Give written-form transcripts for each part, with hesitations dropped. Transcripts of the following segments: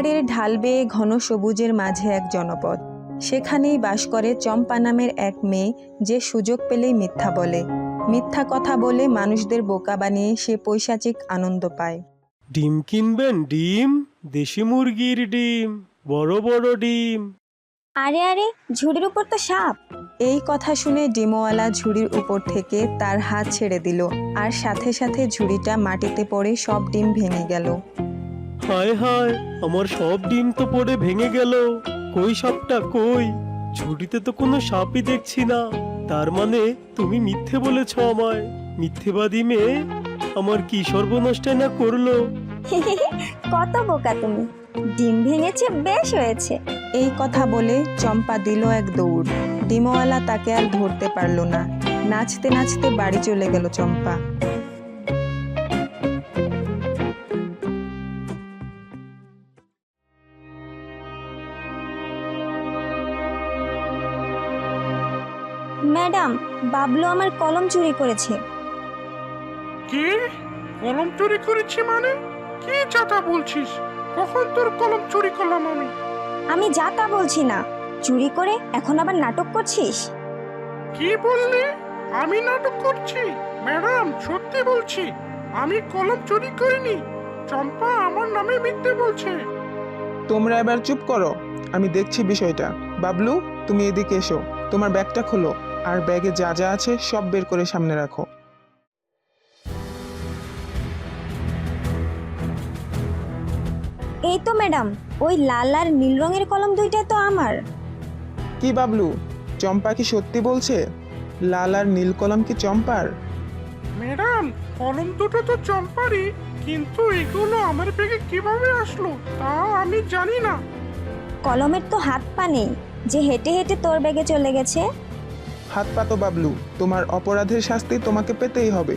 পাহাড়ের ঢাল বেয়ে ঘন সবুজের মাঝে এক জনপদ। সেখানেই বাস করে চম্পা নামের এক মেয়ে, যে সুযোগ পেলেই মিথ্যা বলে। মিথ্যা কথা বলে মানুষদের বোকা বানিয়ে সে পৈশাচিক আনন্দ পায়। ডিম কিনবেন? ডিম, দেশি মুরগির ডিম, বড় বড় ডিম। আরে আরে, ঝুড়ির উপর তো সাপ। এই কথা শুনে ডিমওয়ালা ঝুড়ির উপর থেকে তার হাত ছেড়ে দিল, আর সাথে সাথে ঝুড়িটা মাটিতে পড়ে সব ডিম ভেঙে গেল। হায় হায়, আমার সব ডিম তো পড়ে ভেঙে গেল। কই সাপটা কই? ঝুড়িতে তো কোনো সাপই দেখছি না। তার মানে তুমি মিথ্যে বলেছ আমায়। মিথ্যেবাদী মেয়ে, আমার কি সর্বনাশটা না করলো। কত বোকা তুমি। ডিম ভেঙেছে, বেশ হয়েছে। এই কথা বলে চম্পা দিল এক দৌড়। ডিমওয়ালা তাকে আর ধরতে পারল না। নাচতে নাচতে বাড়ি চলে গেল চম্পা। ম্যাডাম, বাবলু আমার কলম চুরি করেছে। কি? কলম চুরি করেছি মানে? কি চাটা বলছিস? কখন তোর কলম চুরি করলাম আমি? আমি যা তা বলছি না। চুরি করে এখন আবার নাটক করছিস? কি বললি? আমি নাটক করছি? ম্যাডাম, সত্যি বলছি, আমি কলম চুরি করিনি। চম্পা আমার নামে মিথ্যে বলছে। তোমরা এবার চুপ করো, আমি দেখছি বিষয়টা। বাবলু, তুমি এদিকে এসো। তোমার ব্যাগটা খোলো, আর ব্যাগে যা যা আছে সব বের করে সামনে রাখো। এই তো ম্যাডাম, ওই লাল আর নীল রঙের কলম দুইটাই তো আমার। কি বাবলু, চম্পা কি সত্যি বলছে? লাল আর নীল কলম কি চম্পার? ম্যাডাম, কলম দুটো তো চম্পারই, কিন্তু এগুলো আমার ব্যাগে কিভাবে আসলো তা আমি জানি না। কলমের তো হাত পা নেই যে হেঁটে হেঁটে তোর ব্যাগে চলে গেছে। হাত পাতো বাবলু, তোমার অপরাধের শাস্তি তোমাকে পেতেই হবে।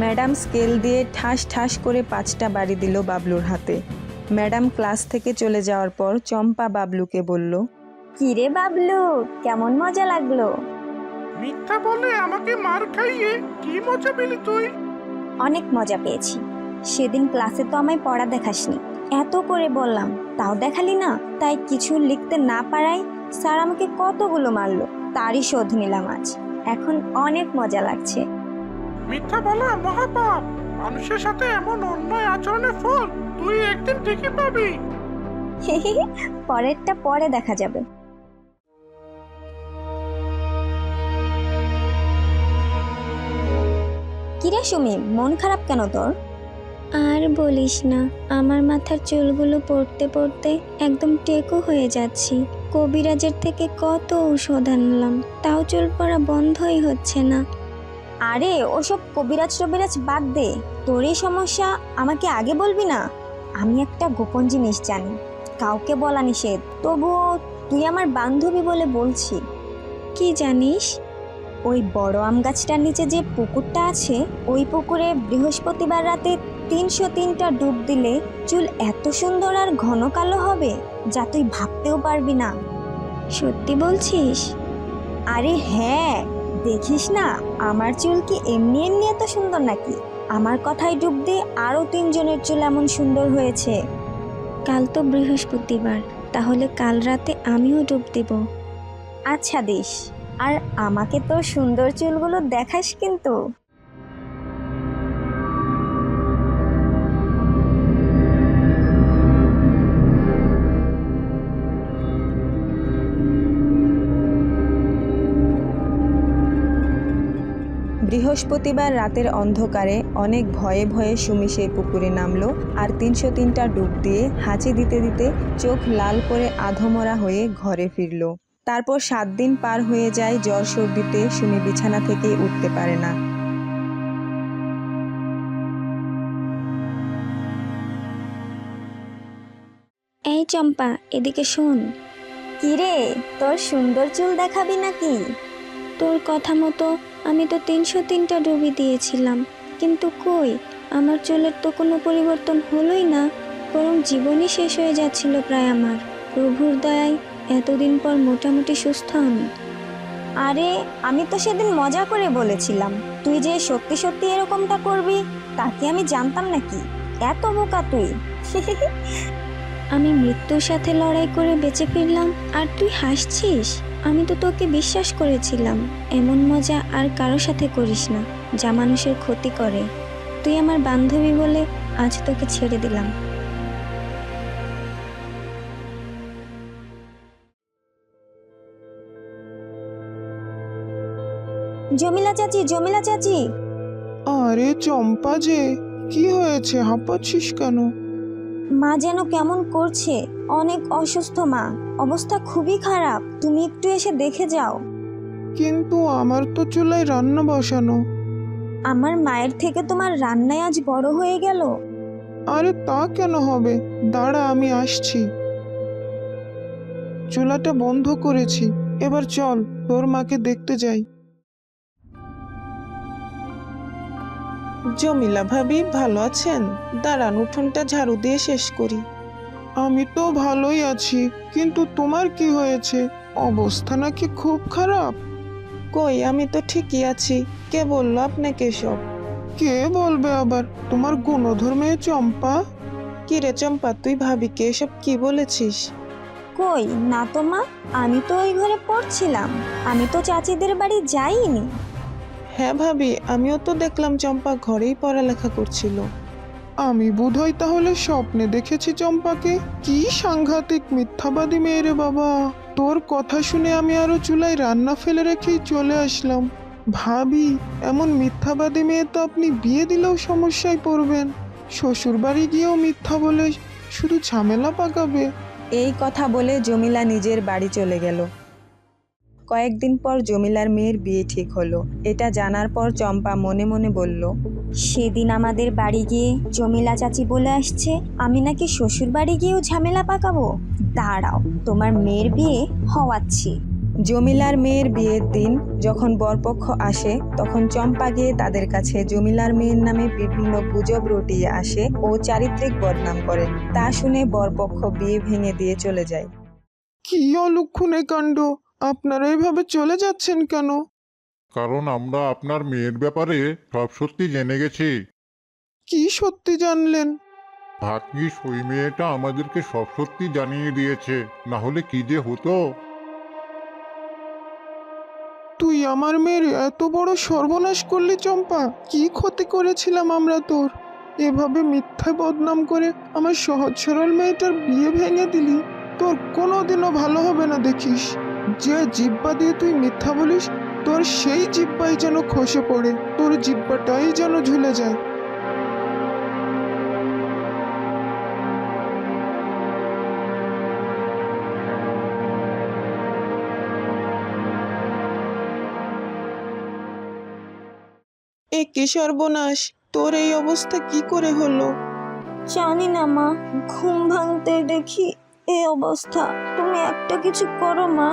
ম্যাডাম স্কেল দিয়ে ঠাস ঠাস করে 5টা বাড়ি দিল বাবলুর হাতে। ম্যাডাম ক্লাস থেকে চলে যাওয়ার পর চম্পা বাবলুকে বলল, কি রে বাবলু, কেমন মজা লাগলো? মিথ্যা বলে আমাকে মার খাইয়ে কি মজা পেলি তুই? অনেক মজা পেয়েছি। সেদিন ক্লাসে তো আমায় পড়া দেখাসনি, এত করে বললাম তাও দেখালি না। তাই কিছু লিখতে না পারায় স্যার আমাকে কতগুলো মারলো, তারই শোধ নিলাম আজ। এখন অনেক মজা লাগছে। মিথ্যা বলা মহাপাপ। মানুষের সাথে এমন অন্যায় আচরণের ফল তুই একদিন ঠিকই পাবি। পরেরটা পরে দেখা যাবে। কিরে সুমি, মন খারাপ কেন তোর? আর বলিস না, আমার মাথার চুলগুলো পড়তে পড়তে একদম টেকো হয়ে যাচ্ছি। কবিরাজের থেকে কত ঔষধ আনলাম, তাও চুল পড়া বন্ধই হচ্ছে না। আরে ওসব কবিরাজ টবিরাজ বাদ দে। তোর এই সমস্যা আমাকে আগে বলবি না? আমি একটা গোপন জিনিস জানি, কাউকে বলা নিষেধ। তবুও তুই আমার বান্ধবী বলে বলছি। কি জানিস? ওই বড় আম গাছটার নিচে যে পুকুরটা আছে, ওই পুকুরে বৃহস্পতিবার রাতে 303টা ডুব দিলে চুল এত সুন্দর আর ঘন কালো হবে যা তুই ভাবতেও পারবি না। সত্যি বলছিস? আরে হ্যাঁ, দেখিস না আমার চুল কি এমনি এমনি এত সুন্দর নাকি? আমার কথায় ডুব দিয়ে আরো 3 জনের চুল এমন সুন্দর হয়েছে। কাল তো বৃহস্পতিবার, তাহলে কাল রাতে আমিও ডুব দেব। আচ্ছা দিস, আর আমাকে তোর সুন্দর চুলগুলো দেখাস কিন্তু। বৃহস্পতিবার রাতের অন্ধকারে অনেক ভয়ে ভয়ে সুমি সেই পুকুরে নামলো, আর 303টা ডুব দিয়ে হাঁচি দিতে দিতে চোখ লাল করে আধমরা হয়ে ঘরে ফিরল। তারপর 7 দিন পার হয়ে যায়, জ্বর সর্দিতে সুমি বিছানা থেকে উঠতে পারে না। এই চম্পা, এদিকে শোন। কিরে, তোর সুন্দর চুল দেখাবি নাকি? তোর কথা মতো আমি তো 303টা ডুবি দিয়েছিলাম, কিন্তু কই, আমার চুলের তো কোনো পরিবর্তন হলোই না, বরং জীবনই শেষ হয়ে যাচ্ছিল প্রায় আমার। প্রভুর দয়ায় এতদিন পর মোটামুটি সুস্থ আমি। আরে আমি তো সেদিন মজা করে বলেছিলাম, তুই যে সত্যি সত্যি এরকমটা করবি তা কি আমি জানতাম নাকি? এত বোকা তুই। আমি মৃত্যুর সাথে লড়াই করে বেঁচে ফিরলাম আর তুই হাসছিস? আমি তো তোকে বিশ্বাস করেছিলাম। এমন মজা আর কারোর সাথে করিস না, যা মানুষের ক্ষতি করে। তুই আমার বান্ধবী বলে আজ তোকে ছেড়ে দিলাম। জমিলা চাচি, জমিলা চাচি। আরে চম্পা যে, কি হয়েছে? হাঁপাচ্ছিস কেন? মা যেন কেমন করছে, অনেক অসুস্থ মা, অবস্থা খুবই খারাপ। তুমি একটু এসে দেখে যাও। কিন্তু আমার তো চুলায় রান্না বসানো। আমার মায়ের থেকে তোমার রান্নায় আজ বড় হয়ে গেল। আরে তা কেন হবে? দাঁড়া, আমি আসছি। চুলাটা বন্ধ করেছি। এবার চল তোর মাকে দেখতে যাই। জমিলা ভাবি ভালো আছেন? দাঁড়ান, উঠোনটা ঝাড়ু দিয়ে শেষ করি। আমি তো ভালোই আছি, কিন্তু তোমার কি হয়েছে? অবস্থা নাকি খুব খারাপ? কই, আমি তো ঠিকই আছি। কে বললো আপনাকে সব? কে বলবে আবার? তোমার গুণধর মেয়ে চম্পা। কি রে চম্পা, তুই ভাবিকে এসব কি বলেছিস? কই না তো মা, আমি তো ওই ঘরে পড়ছিলাম। আমি তো চাচিদের বাড়ি যাইনি। হ্যাঁ ভাবি, আমিও তো দেখলাম চম্পা ঘরেই পড়ালেখা করছিল। আমি বোধহয় তাহলে স্বপ্নে দেখেছি চম্পাকে। কি সাংঘাতিক মিথ্যাবাদী মেয়ে রে বাবা! তোর কথা শুনে আমি আরো চুলায় রান্না ফেলে রেখেই চলে আসলাম। ভাবি, এমন মিথ্যাবাদী মেয়ে তো আপনি বিয়ে দিলেও সমস্যায় পড়বেন। শ্বশুর বাড়ি গিয়েও মিথ্যা বলে শুধু ঝামেলা পাকাবে। এই কথা বলে জমিলা নিজের বাড়ি চলে গেল। কয়েকদিন পর জমিলার মেয়ের বিয়ে ঠিক হলো। এটা জানার পর চম্পা মনে মনে বলল, সেদিন আমাদের বাড়ি গিয়ে জমিলা চাচি বলে আসছে আমি নাকি শ্বশুর বাড়ি গিয়েও ঝামেলা পাকাবো। দাঁড়াও, তোমার মেয়ের বিয়ে হওয়াচ্ছি। জমিলার মেয়ের বিয়ের দিন যখন বরপক্ষ আসে, তখন চম্পা গিয়ে তাদের কাছে জমিলার মেয়ের নামে বিভিন্ন গুজব রটিয়ে আসে ও চারিত্রিক বদনাম করে। তা শুনে বরপক্ষ বিয়ে ভেঙে দিয়ে চলে যায়। কি অলক্ষণে কাণ্ড! আপনারা এভাবে চলে যাচ্ছেন কেন? কারণ আমরা আপনার মেয়ের ব্যাপারে সব সত্যি জেনে গেছি। কি সত্যি জানলেন? ভাগ্যিস ওই মেয়েটা আমাদেরকে সব সত্যি জানিয়ে দিয়েছে, না হলে কি যে হতো। তুই আমার মেয়ের এত বড় সর্বনাশ করলি চম্পা! কি ক্ষতি করেছিলাম আমরা তোর? এভাবে মিথ্যা বদনাম করে আমার সহজ সরল মেয়েটার বিয়ে ভেঙে দিলি। তোর কোনোদিনও ভালো হবে না দেখিস। যে জিব্বা দিয়ে তুই মিথ্যা বলিস, তোর সেই জিব্বাই যেন খসে পড়ে, তোর জিব্বাটাই যেন ঝুলে যায়। এ কি সর্বনাশ! তোর এই অবস্থা কি করে হলো? জানি না মা, ঘুম ভাঙতে দেখি এই অবস্থা। তুমি একটা কিছু করো মা।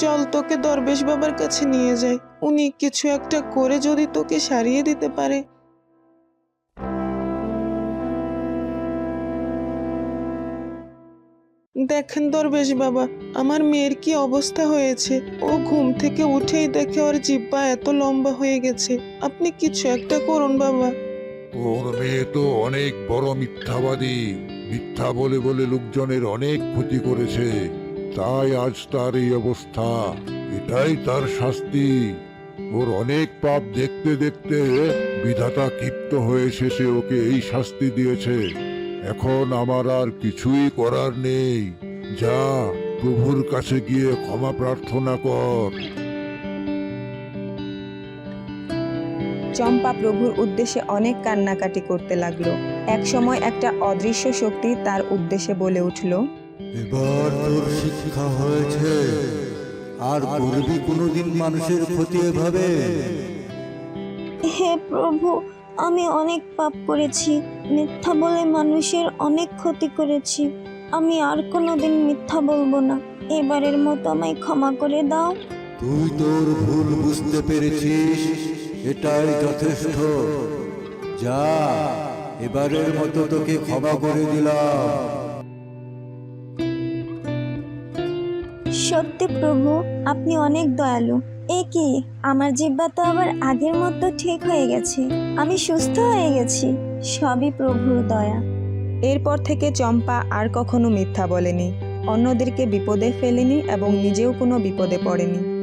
চল তোকে দরবেশ বাবার কাছে নিয়ে যাই। উনি কিছু একটা করে যদি তোকে সারিয়ে দিতে পারে। দেখেন দরবেশ বাবা, আমার মেয়ের কি অবস্থা হয়েছে। ও ঘুম থেকে উঠেই দেখে ওর জিহ্বা এত লম্বা হয়ে গেছে। আপনি কিছু একটা করুন বাবা। ওর মেয়ে তো অনেক বড় মিথ্যাবাদী। মিথ্যা বলে বলে লোকজনের অনেক ক্ষতি করেছে, তাই আজ তার এই অবস্থা। এটাই তার শাস্তি। ওর অনেক পাপ দেখতে দেখতে বিধাতা ক্ষিপ্ত হয়ে শেষে ওকে এই শাস্তি দিয়েছে। এখন আমার আর কিছুই করার নেই। যা, প্রভুর কাছে গিয়ে ক্ষমা প্রার্থনা কর। চম্পা প্রভুর উদ্দেশ্যে অনেক কান্নাকাটি করতে লাগলো। এক সময় একটা অদৃশ্য শক্তি তার উদ্দেশ্যে বলে উঠল, এবার তোর শিক্ষা হয়েছে, আর করবি কোনোদিন মানুষের ক্ষতি এভাবে? হে প্রভু, আমি অনেক পাপ করেছি, মিথ্যা বলে মানুষের অনেক ক্ষতি করেছি। আমি আর কোনোদিন মিথ্যা বলবো না। এবারের মতো আমায় ক্ষমা করে দাও। তুই তোর ভুল বুঝতে পেরেছিস, এটাই যথেষ্ট। যা, এবারের মতো তোকে ক্ষমা করে দিলাম। সত্যি প্রভু, আপনি অনেক দয়ালু। এ কি, আমার জিহ্বা তো আবার আগের মতো ঠিক হয়ে গেছে। আমি সুস্থ হয়ে গেছি। সবই প্রভুর দয়া। এরপর থেকে চম্পা আর কখনো মিথ্যা বলেনি, অন্যদেরকে বিপদে ফেলেনি এবং নিজেও কোনো বিপদে পড়েনি।